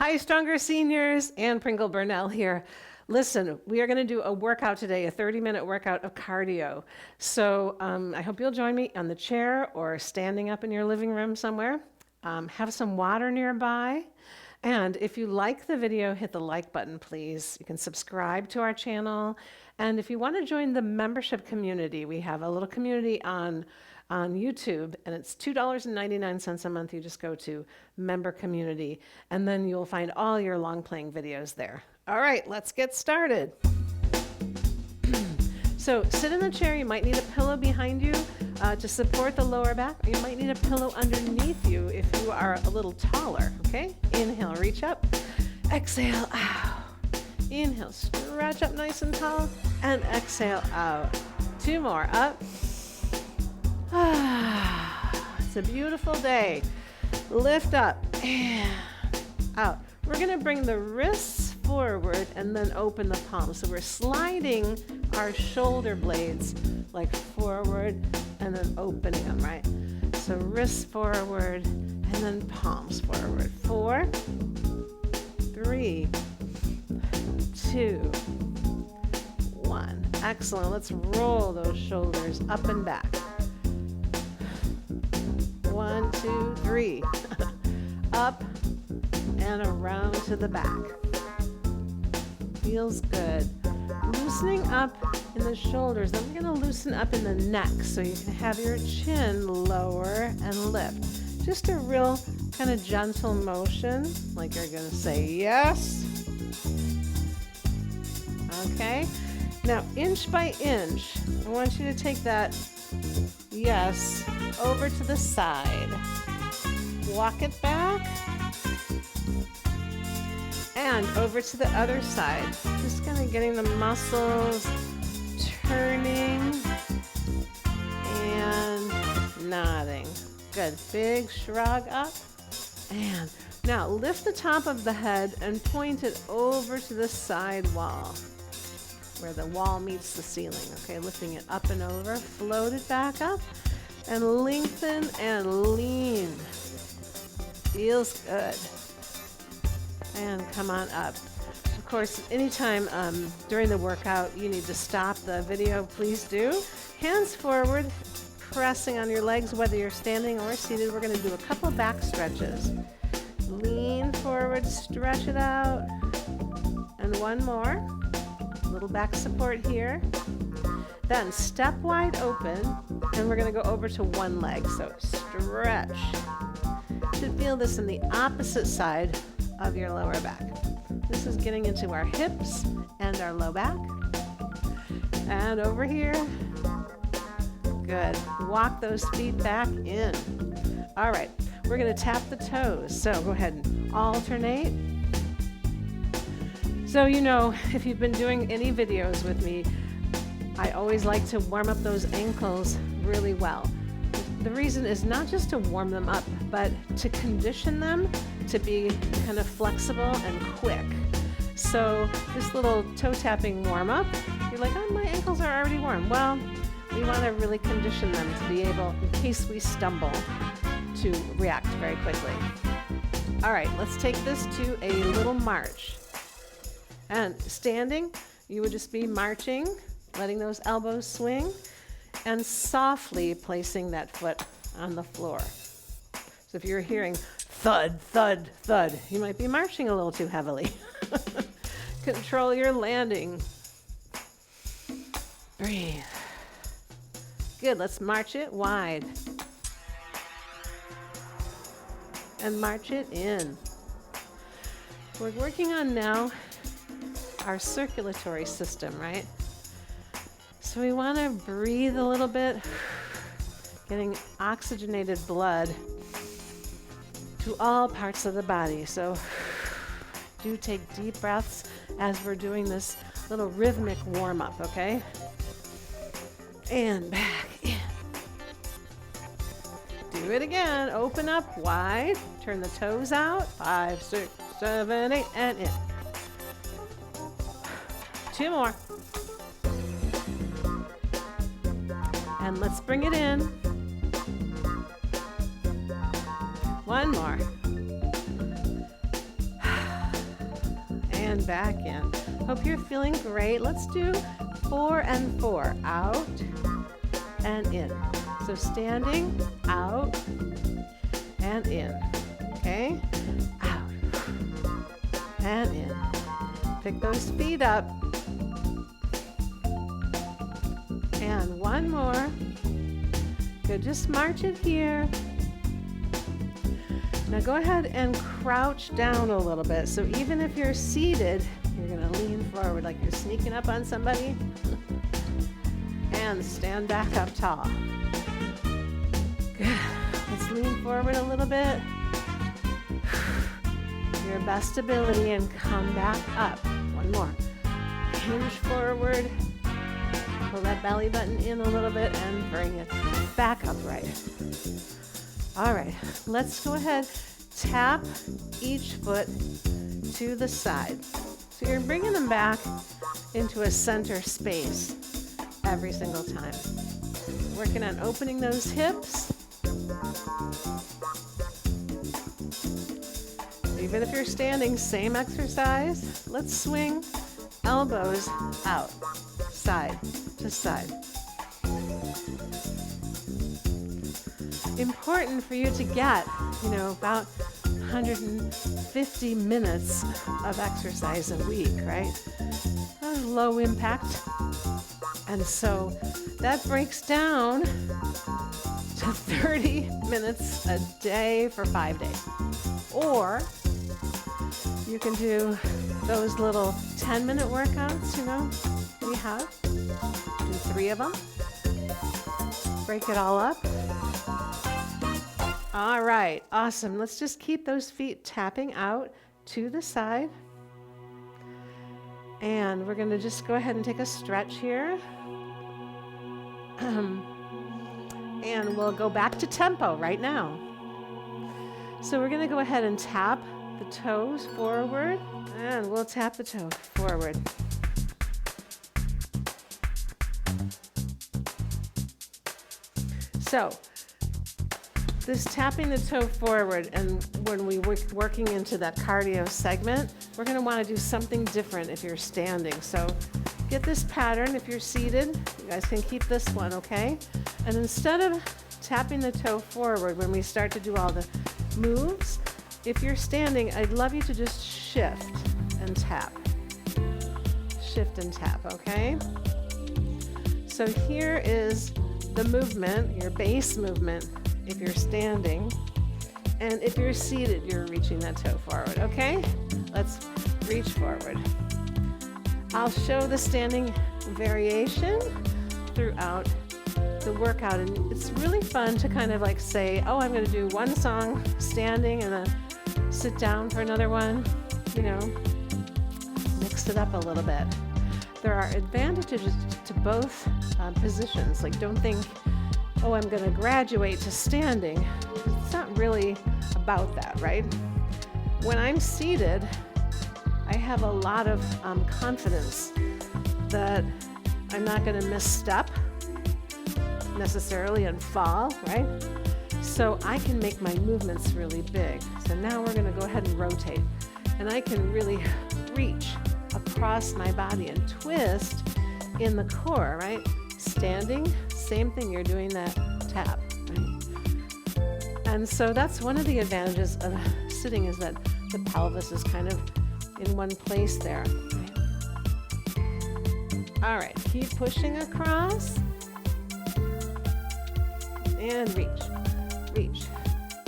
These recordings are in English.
Hi, Stronger Seniors. Ann Pringle Burnell here. Listen, we are going to do a workout today, a 30-minute workout of cardio. So I hope you'll join me on the chair or standing up in your living room somewhere. Have some water nearby. And if you like the video, hit the like button, please. You can subscribe to our channel. And if you want to join the membership community, we have a little community on YouTube, and it's $2.99 a month. You just go to member community, and then you'll find all your long playing videos there. All right, let's get started. So sit in the chair. You might need a pillow behind you to support the lower back, or you might need a pillow underneath you if you are a little taller, okay? Inhale, reach up. Exhale, out. Inhale, stretch up nice and tall, and exhale, out. Two more, up. It's a beautiful day. Lift up and out. We're going to bring the wrists forward and then open the palms. So we're sliding our shoulder blades like forward and then opening them, right? So wrists forward and then palms forward. 4, 3, 2, 1. Excellent. Let's roll those shoulders up and back. 1, 2, 3. Up and around to the back. Feels good. Loosening up in the shoulders. Then we're going to loosen up in the neck so you can have your chin lower and lift. Just a real kind of gentle motion, like you're going to say yes. Okay. Now, inch by inch, I want you to take that yes over to the side. Walk it back. And over to the other side. Just kind of getting the muscles turning and nodding. Good. Big shrug up. And now lift the top of the head and point it over to the side wall, where the wall meets the ceiling. Okay, lifting it up and over. Float it back up and lengthen and lean. Feels good. And come on up. Of course, anytime during the workout you need to stop the video, please do. Hands forward, pressing on your legs, whether you're standing or seated. We're going to do a couple back stretches. Lean forward, stretch it out. And one more. Little back support here. Then step wide open, and we're going to go over to one leg. So stretch. You should feel this in the opposite side of your lower back. This is getting into our hips and our low back. And over here. Good. Walk those feet back in. All right. We're going to tap the toes. So go ahead and alternate. So, you know, if you've been doing any videos with me, I always like to warm up those ankles really well. The reason is not just to warm them up, but to condition them to be kind of flexible and quick. So this little toe tapping warm up, you're like, oh, my ankles are already warm. Well, we want to really condition them to be able, in case we stumble, to react very quickly. All right, let's take this to a little march. And standing, you would just be marching, letting those elbows swing, and softly placing that foot on the floor. So if you're hearing thud, thud, thud, you might be marching a little too heavily. Control your landing. Breathe. Good, let's march it wide. And march it in. We're working on now our circulatory system, right? So we want to breathe a little bit, getting oxygenated blood to all parts of the body. So do take deep breaths as we're doing this little rhythmic warm-up, okay? And back in. Do it again. Open up wide. Turn the toes out. 5, 6, 7, 8, and in. 2 more. And let's bring it in. 1 more. back in. Hope you're feeling great. Let's do 4 and 4. Out and in. So standing, out, and in. Okay? Out and in. Pick those feet up. And one more. Good. Just march it here. Now go ahead and crouch down a little bit. So even if you're seated, you're going to lean forward like you're sneaking up on somebody. And stand back up tall. Good. Let's lean forward a little bit. Your best ability and come back up. One more. Hinge forward. Pull that belly button in a little bit and bring it back upright. All right, let's go ahead, tap each foot to the side. So you're bringing them back into a center space every single time. Working on opening those hips. Even if you're standing, same exercise. Let's swing elbows out, side to side. Important for you to get, about 150 minutes of exercise a week, right? Low impact. And so that breaks down to 30 minutes a day for 5 days. Or you can do those little 10-minute workouts, we have. Do 3 of them. Break it all up. All right, awesome. Let's just keep those feet tapping out to the side. And we're going to just go ahead and take a stretch here. And we'll go back to tempo right now. So we're going to go ahead and tap the toes forward, and we'll tap the toe forward. So this tapping the toe forward, and when we working into that cardio segment, we're going to want to do something different if you're standing. So get this pattern. If you're seated, you guys can keep this one, okay? And instead of tapping the toe forward when we start to do all the moves, if you're standing, I'd love you to just shift and tap. Shift and tap, okay? So here is the movement, your base movement, if you're standing. And if you're seated, you're reaching that toe forward, okay? Let's reach forward. I'll show the standing variation throughout the workout, and it's really fun to kind of like say, oh, I'm going to do one song standing and then sit down for another one, mix it up a little bit. There are advantages to both positions. Like, don't think, oh, I'm going to graduate to standing. It's not really about that, right? When I'm seated, I have a lot of confidence that I'm not going to misstep necessarily and fall, right? So I can make my movements really big. So now we're going to go ahead and rotate. And I can really reach across my body and twist in the core, right? Standing, same thing, you're doing that tap, right? And so that's one of the advantages of sitting, is that the pelvis is kind of in one place there. Right? All right, keep pushing across. And reach, reach,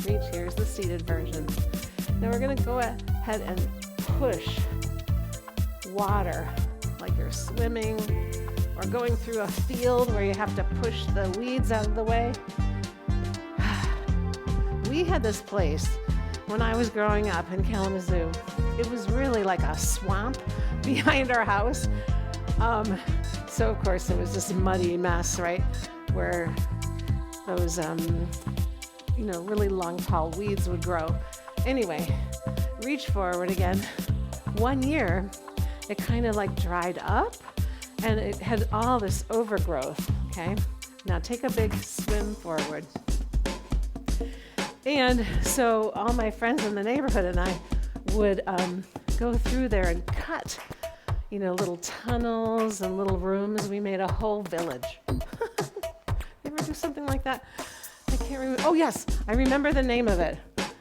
reach. Here's the seated version. Now we're going to go ahead and push water like you're swimming or going through a field where you have to push the weeds out of the way. We had this place when I was growing up in Kalamazoo. It was really like a swamp behind our house. So of course it was this muddy mess, right? Where those, really long, tall weeds would grow. Anyway, reach forward again. One year, it kind of like dried up, and it had all this overgrowth, okay? Now take a big swim forward. And so all my friends in the neighborhood and I would go through there and cut, little tunnels and little rooms. We made a whole village. You ever do something like that? I can't remember. Oh, yes, I remember the name of it.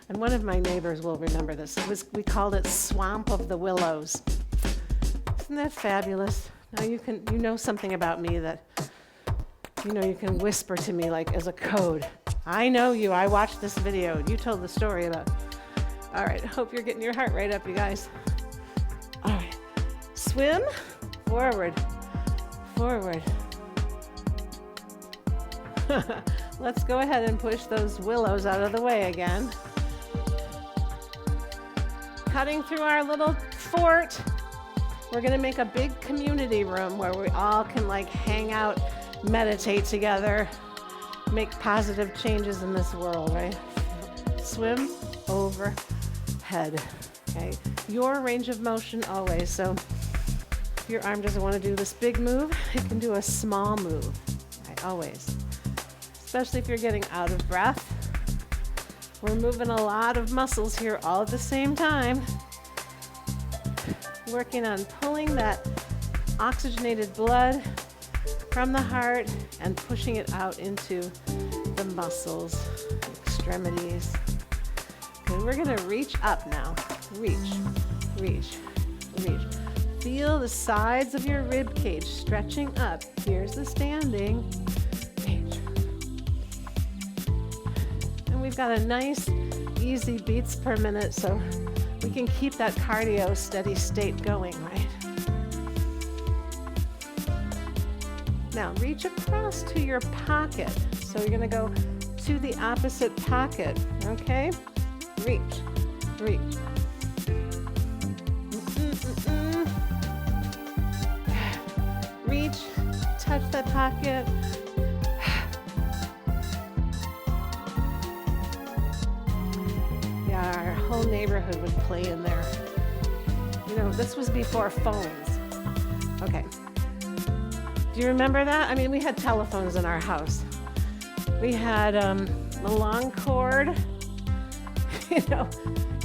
And one of my neighbors will remember this. We called it Swamp of the Willows. Isn't that fabulous? Now you know something about me that, you can whisper to me like as a code. I know you. I watched this video. You told the story about. All right. Hope you're getting your heart rate up, you guys. All right. Swim. Forward. Forward. Let's go ahead and push those willows out of the way again. Cutting through our little fort. We're going to make a big community room where we all can hang out, meditate together, make positive changes in this world, right? Swim overhead, okay? Your range of motion always. So if your arm doesn't want to do this big move, it can do a small move, right? Always. Especially if you're getting out of breath. We're moving a lot of muscles here all at the same time. Working on pulling that oxygenated blood from the heart and pushing it out into the muscles, extremities. Okay, we're gonna reach up now. Reach, reach, reach. Feel the sides of your rib cage stretching up. Here's the standing. Reach. And we've got a nice, easy beats per minute, so we can keep that cardio steady state going, right? Now reach across to your pocket. So you're gonna go to the opposite pocket, okay? Reach, reach. Reach, touch that pocket. Yeah, our whole neighborhood would play in there. This was before phones. Okay. Do you remember that? I mean, we had telephones in our house. We had a long cord,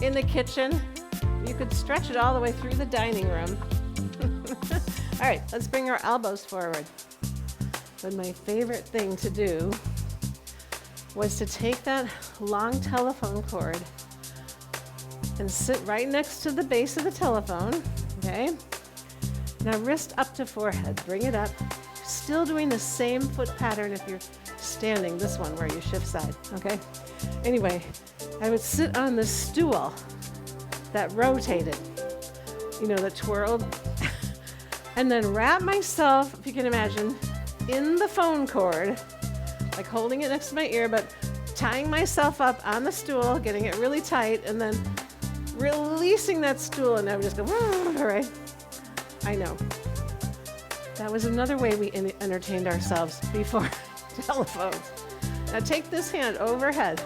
in the kitchen. You could stretch it all the way through the dining room. All right, let's bring our elbows forward. But my favorite thing to do was to take that long telephone cord and sit right next to the base of the telephone, okay? Now wrist up to forehead, bring it up. Still doing the same foot pattern if you're standing, this one where you shift side, okay? Anyway, I would sit on the stool that rotated, that twirled, and then wrap myself, if you can imagine, in the phone cord, like holding it next to my ear, but tying myself up on the stool, getting it really tight, and then releasing that stool, and I would just go, all right. I know. That was another way we entertained ourselves before telephones. Now take this hand overhead.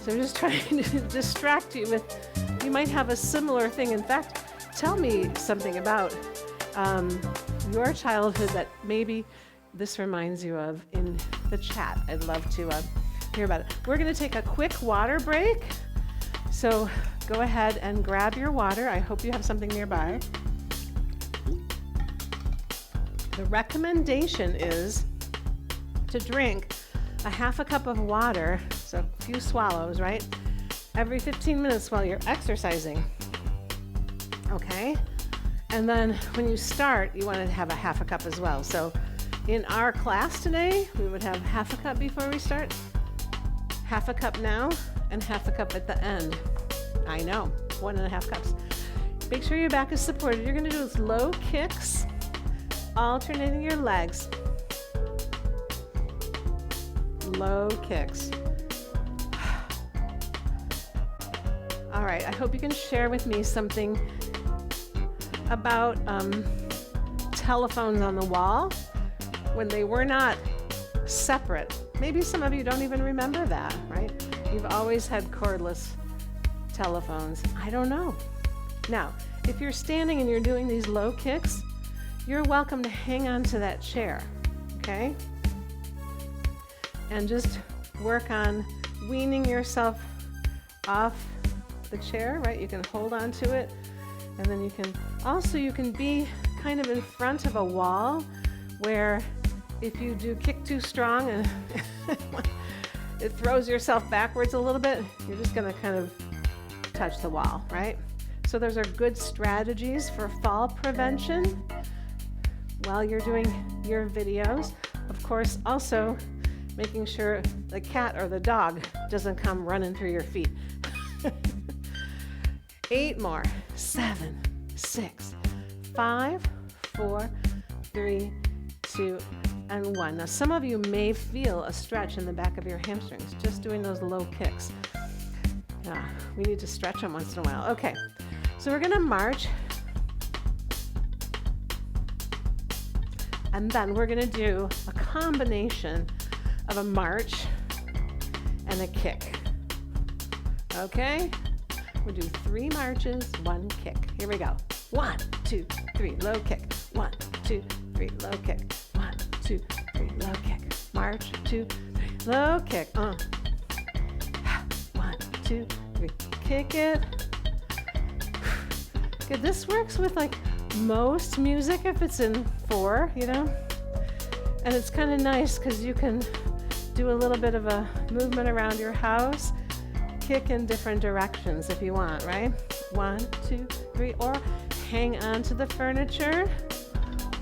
So I'm just trying to distract you with, you might have a similar thing. In fact, tell me something about your childhood that maybe this reminds you of in the chat. I'd love to hear about it. We're going to take a quick water break. So go ahead and grab your water. I hope you have something nearby. The recommendation is to drink a half a cup of water, so a few swallows, right? Every 15 minutes while you're exercising. Okay? And then when you start, you want to have a half a cup as well. So in our class today, we would have half a cup before we start, half a cup now, and half a cup at the end. I know, 1.5 cups. Make sure your back is supported. You're going to do those low kicks, alternating your legs. Low kicks. All right, I hope you can share with me something about telephones on the wall when they were not separate. Maybe some of you don't even remember that, right? You've always had cordless telephones. I don't know. Now, if you're standing and you're doing these low kicks, you're welcome to hang on to that chair, okay? And just work on weaning yourself off the chair, right? You can hold on to it And then you can be kind of in front of a wall where if you do kick too strong and it throws yourself backwards a little bit, you're just gonna kind of touch the wall, right? So those are good strategies for fall prevention while you're doing your videos. Of course, also making sure the cat or the dog doesn't come running through your feet. 8 more. 7, 6, 5, 4, 3, 2, and 1. Now, some of you may feel a stretch in the back of your hamstrings just doing those low kicks. We need to stretch them once in a while. Okay, so we're gonna march. And then we're gonna do a combination of a march and a kick. Okay? We'll do 3 marches, 1 kick. Here we go. 1, 2, 3, low kick. 1, 2, 3, low kick. 1, 2, 3, low kick. March, 2, 3, low kick. 1, 2, 3, kick it. Good. This works with like most music if it's in 4, you know? And it's kind of nice because you can do a little bit of a movement around your house, kick in different directions if you want, right? 1, 2, 3, or hang on to the furniture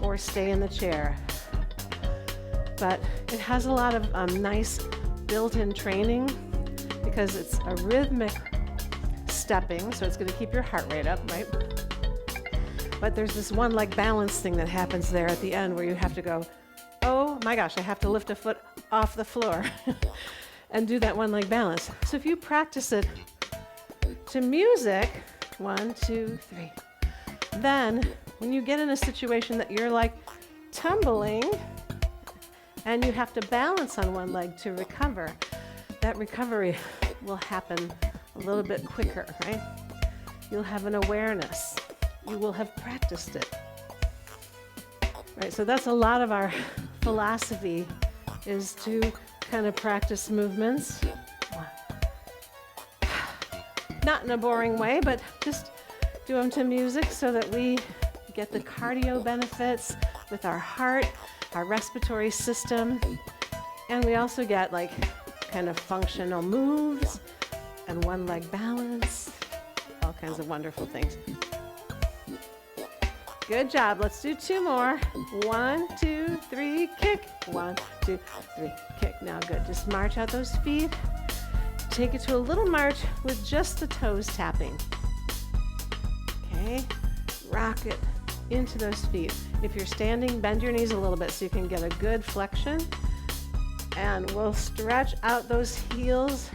or stay in the chair. But it has a lot of nice built-in training because it's a rhythmic stepping, so it's going to keep your heart rate up, right? But there's this one leg balance thing that happens there at the end where you have to go, oh my gosh, I have to lift a foot off the floor and do that one leg balance. So if you practice it to music, 1, 2, 3, then when you get in a situation that you're like tumbling and you have to balance on one leg to recover, that recovery will happen a little bit quicker, right? You'll have an awareness. You will have practiced it. Right, so that's a lot of our philosophy, is to kind of practice movements. Not in a boring way, but just do them to music so that we get the cardio benefits with our heart, our respiratory system, and we also get like kind of functional moves and one leg balance, all kinds of wonderful things. Good job. Let's do 2 more. 1, 2, 3, kick. 1, 2, 3, kick. Now good. Just march out those feet. Take it to a little march with just the toes tapping. Okay. Rock it into those feet. If you're standing, bend your knees a little bit so you can get a good flexion. And we'll stretch out those heels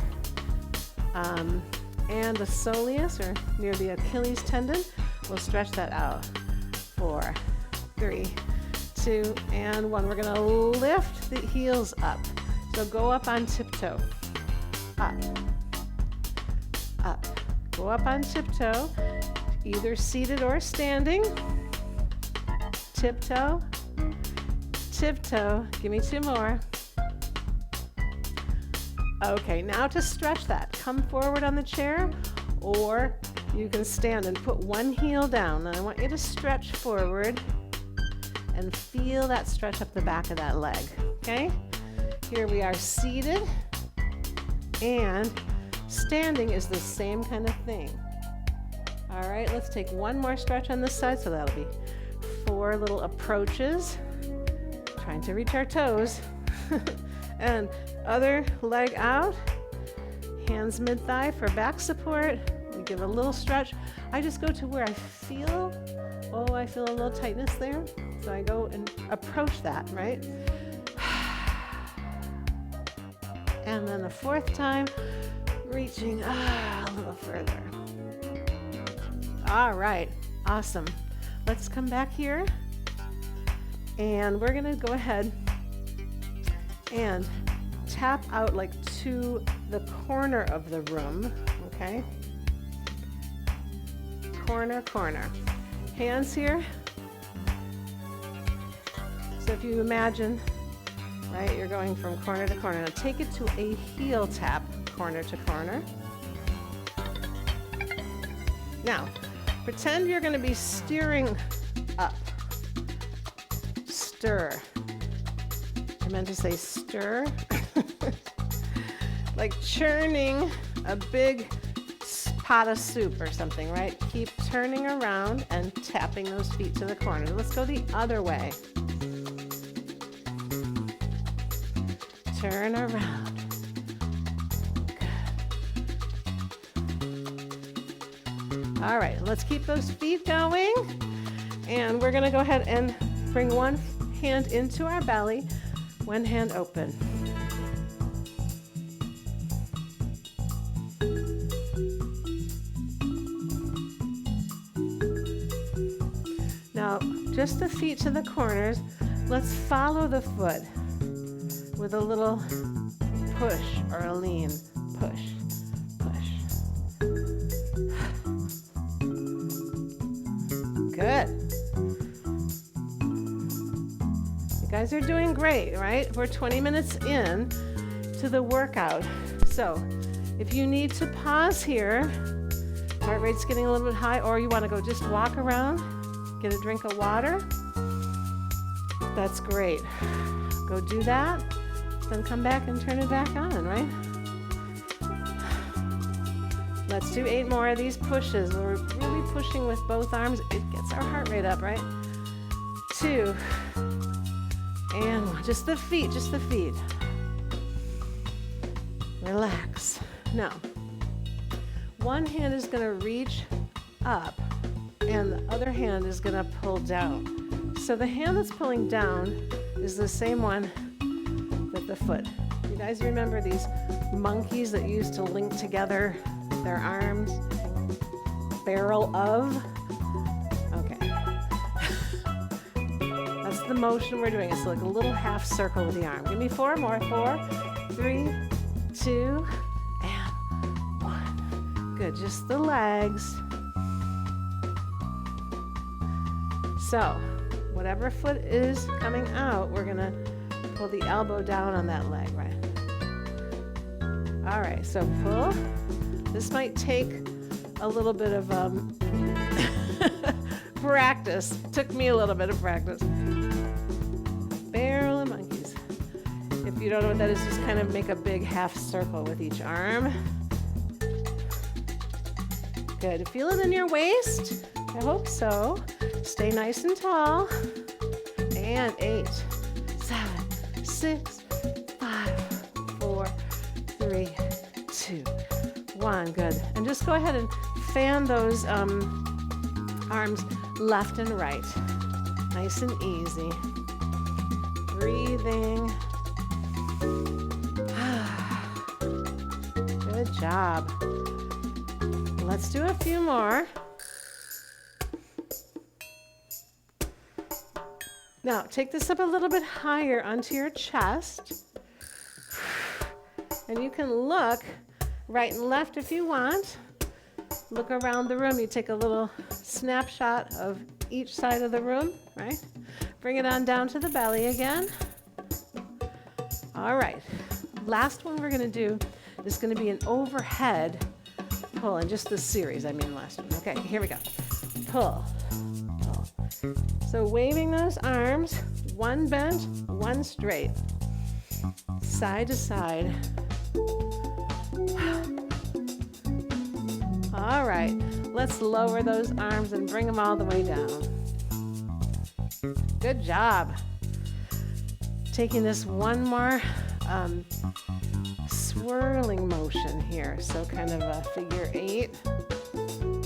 and the soleus, or near the Achilles tendon. We'll stretch that out. 4, 3, 2, and 1. We're going to lift the heels up. So go up on tiptoe. Up. Up. Go up on tiptoe, either seated or standing. Tiptoe. Tiptoe. Give me 2 more. Okay, now to stretch that, come forward on the chair, or you can stand and put one heel down. And I want you to stretch forward and feel that stretch up the back of that leg, okay? Here we are seated, and standing is the same kind of thing. All right, let's take one more stretch on this side, so that'll be 4 little approaches, trying to reach our toes. And other leg out, hands mid-thigh for back support. We give a little stretch. I just go to where I feel, I feel a little tightness there. So I go and approach that, right? And then the 4th time, reaching a little further. All right, awesome. Let's come back here. And we're gonna go ahead and tap out like to the corner of the room, okay? Corner, corner. Hands here. So if you imagine, right, you're going from corner to corner. Now take it to a heel tap, corner to corner. Now, Pretend you're going to be steering up. Stir. I meant to say stir. Like churning a big pot of soup or something, right? Keep turning around and tapping those feet to the corner. Let's go the other way. Turn around. Good. All right, let's keep those feet going. And we're going to go ahead and bring one hand into our belly, one hand open. Now, just the feet to the corners. Let's follow the foot with a little push or a lean. Push, push. Good. You guys are doing great, right? We're 20 minutes in to the workout. So if you need to pause here, heart rate's getting a little bit high, or you want to go just walk around, get a drink of water, that's great. Go do that, then come back and turn it back on, right? Let's do 8 more of these pushes. We're really pushing with both arms. It gets our heart rate up, right? 2, and 1. Just the feet, just the feet. Relax. Now, one hand is going to reach up, and the other hand is going to pull down. So the hand that's pulling down is the same one with the foot. You guys remember these monkeys that used to link together their arms? Barrel of? Okay. That's the motion we're doing. It's like a little half circle with the arm. Give me 4 more. 4, 3, 2, and 1. Good. Just the legs. So, whatever foot is coming out, we're going to pull the elbow down on that leg, right? All right, so pull. This might take a little bit of practice. Took me a little bit of practice. Barrel of monkeys. If you don't know what that is, just kind of make a big half circle with each arm. Good. Feel it in your waist? I hope so. Stay nice and tall. And 8, 7, 6, 5, 4, 3, 2, 1. Good. And just go ahead and fan those arms left and right. Nice and easy. Breathing. Good job. Let's do a few more. Now, take this up a little bit higher onto your chest. And you can look right and left if you want. Look around the room. You take a little snapshot of each side of the room, right? Bring it on down to the belly again. All right. Last one we're going to do is going to be an overhead pull. In just this series, I mean last one. Okay, here we go. Pull. Pull. So waving those arms, one bent, one straight, side to side. All right, let's lower those arms and bring them all the way down. Good job. Taking this one more swirling motion here. So kind of a figure 8.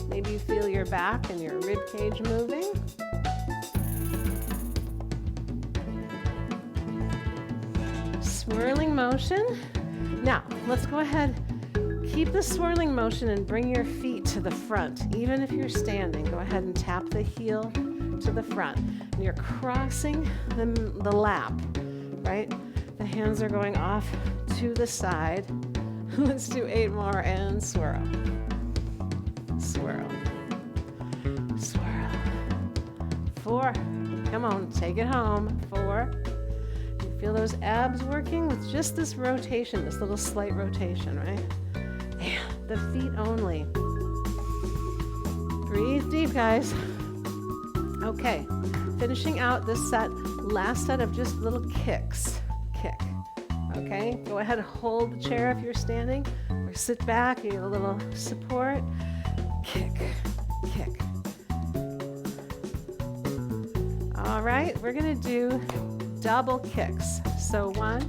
Maybe you feel your back and your rib cage moving. Swirling motion. Now, let's go ahead. Keep the swirling motion and bring your feet to the front. Even if you're standing, go ahead and tap the heel to the front. And you're crossing the lap, right? The hands are going off to the side. Let's do 8 more and swirl. Swirl. Swirl. 4. Come on, take it home. 4. You feel those abs working with just this rotation, this little slight rotation, right? And the feet only. Breathe deep, guys. Okay, finishing out this set, last set of just little kicks. Kick. Okay, go ahead and hold the chair if you're standing, or sit back, you get a little support. Kick, kick. All right, we're gonna do double kicks. So 1,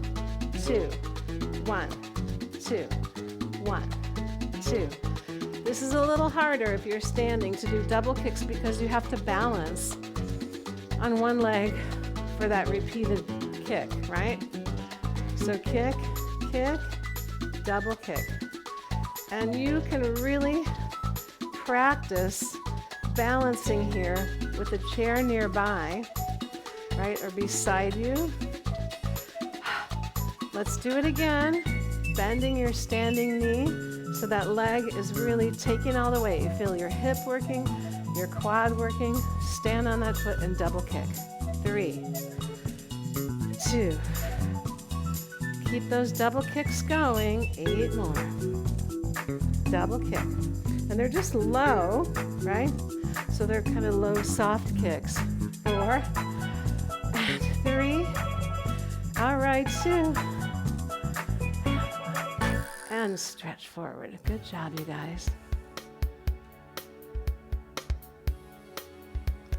2, 1, 2, 1, 2. This is a little harder if you're standing to do double kicks because you have to balance on one leg for that repeated kick, right? So kick, kick, double kick. And you can really practice balancing here with a chair nearby, right, or beside you. Let's do it again, bending your standing knee so that leg is really taking all the weight. You feel your hip working, your quad working. Stand on that foot and double kick. 3, 2. Keep those double kicks going. 8 more. Double kick. And they're just low, right? So they're kind of low, soft kicks. 4, and 3. All right, 2. And stretch forward. Good job, you guys.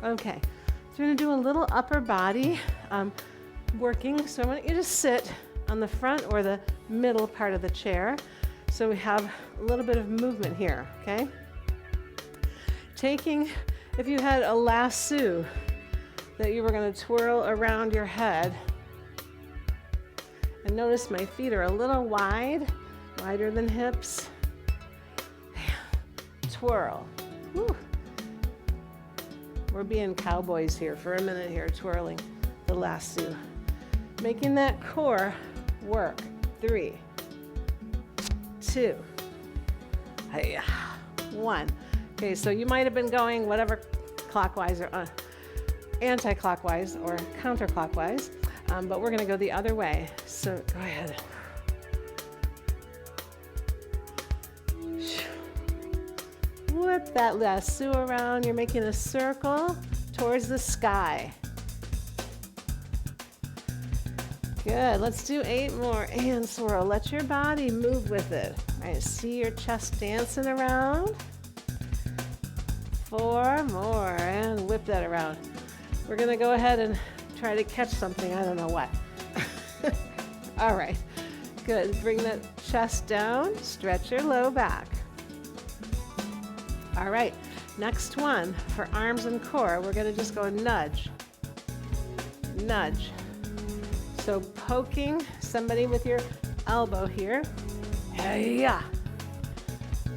Okay, so we're going to do a little upper body working. So I want you to sit on the front or the middle part of the chair. So we have a little bit of movement here, okay? Taking, if you had a lasso that you were going to twirl around your head, and notice my feet are a little wide, wider than hips. Twirl. Whew. We're being cowboys here for a minute here, twirling the lasso. Making that core work. 3, 2, 1. Okay, so you might have been going whatever clockwise or anti-clockwise or counterclockwise, but we're going to go the other way. So go ahead. Whip that lasso around. You're making a circle towards the sky. Good. Let's do 8 more. And swirl. Let your body move with it. All right. See your chest dancing around. 4 more. And whip that around. We're going to go ahead and try to catch something. I don't know what. All right. Good. Bring the chest down. Stretch your low back. All right. Next one for arms and core. We're going to just go nudge. Nudge. So poking somebody with your elbow here. Hey-ya.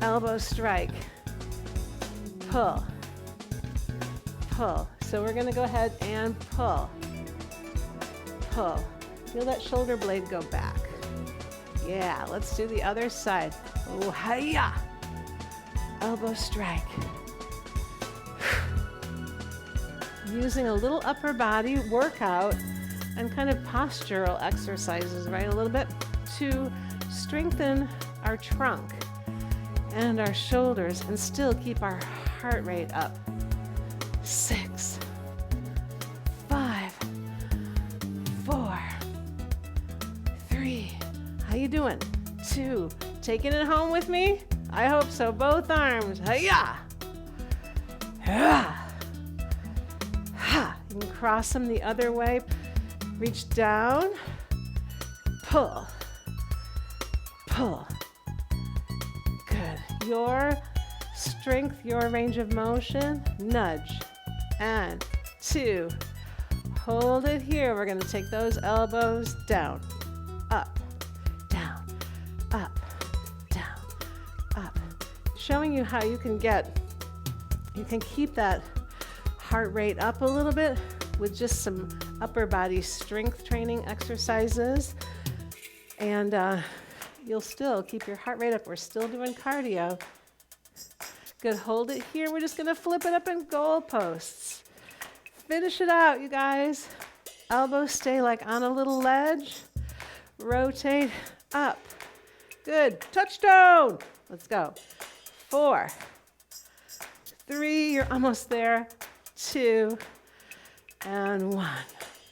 Elbow strike. Pull. Pull. So we're going to go ahead and pull. Pull. Feel that shoulder blade go back. Yeah, let's do the other side. Oh, hi-ya. Elbow strike. Using a little upper body workout and kind of postural exercises, right? A little bit to strengthen our trunk and our shoulders and still keep our heart rate up. 6, 5, 4, 3. How you doing? 2. Taking it home with me? I hope so. Both arms. Hi-ya! Ha! Ha! You can cross them the other way. Reach down. Pull. Pull. Good. Your strength, your range of motion. Nudge. And 2. Hold it here. We're going to take those elbows down. Up. Down. Up. Up. Showing you how you can keep that heart rate up a little bit with just some upper body strength training exercises. And you'll still keep your heart rate up. We're still doing cardio. Good, hold it here. We're just gonna flip it up in goalposts. Finish it out, you guys. Elbows stay like on a little ledge. Rotate up. Good, touchdown. Let's go. 4, 3, you're almost there. 2, and 1.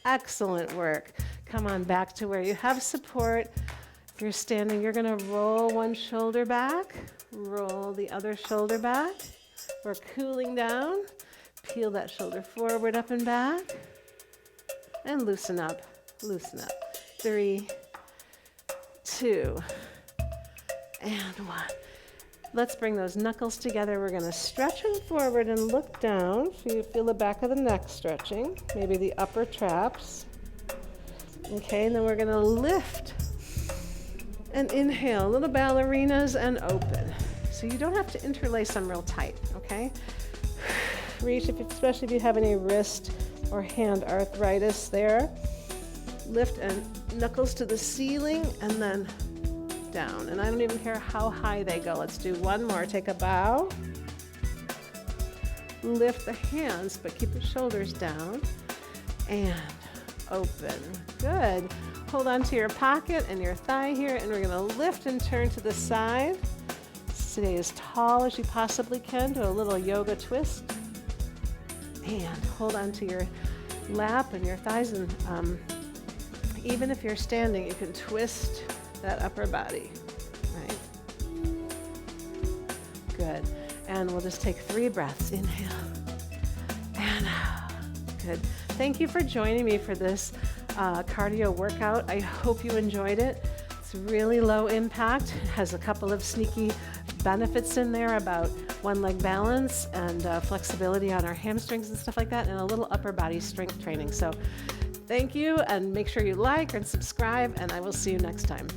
Excellent work. Come on back to where you have support. If you're standing, you're going to roll one shoulder back, roll the other shoulder back. We're cooling down. Peel that shoulder forward, up and back. And loosen up, loosen up. 3, 2, and 1. Let's bring those knuckles together. We're going to stretch them forward and look down so you feel the back of the neck stretching, maybe the upper traps. Okay, and then we're going to lift and inhale, little ballerinas, and open. So you don't have to interlace them real tight, okay? Reach, especially if you have any wrist or hand arthritis there. Lift and knuckles to the ceiling and then down. And I don't even care how high they go. Let's do one more. Take a bow. Lift the hands, but keep the shoulders down. And open. Good. Hold on to your pocket and your thigh here, and we're going to lift and turn to the side. Stay as tall as you possibly can. Do a little yoga twist. And hold on to your lap and your thighs. And even if you're standing, you can twist that upper body, right? Good. And we'll just take 3 breaths. Inhale and out. Good. Thank you for joining me for this cardio workout. I hope you enjoyed it. It's really low impact. It has a couple of sneaky benefits in there about one leg balance and flexibility on our hamstrings and stuff like that, and a little upper body strength training. So thank you, and make sure you like and subscribe, and I will see you next time.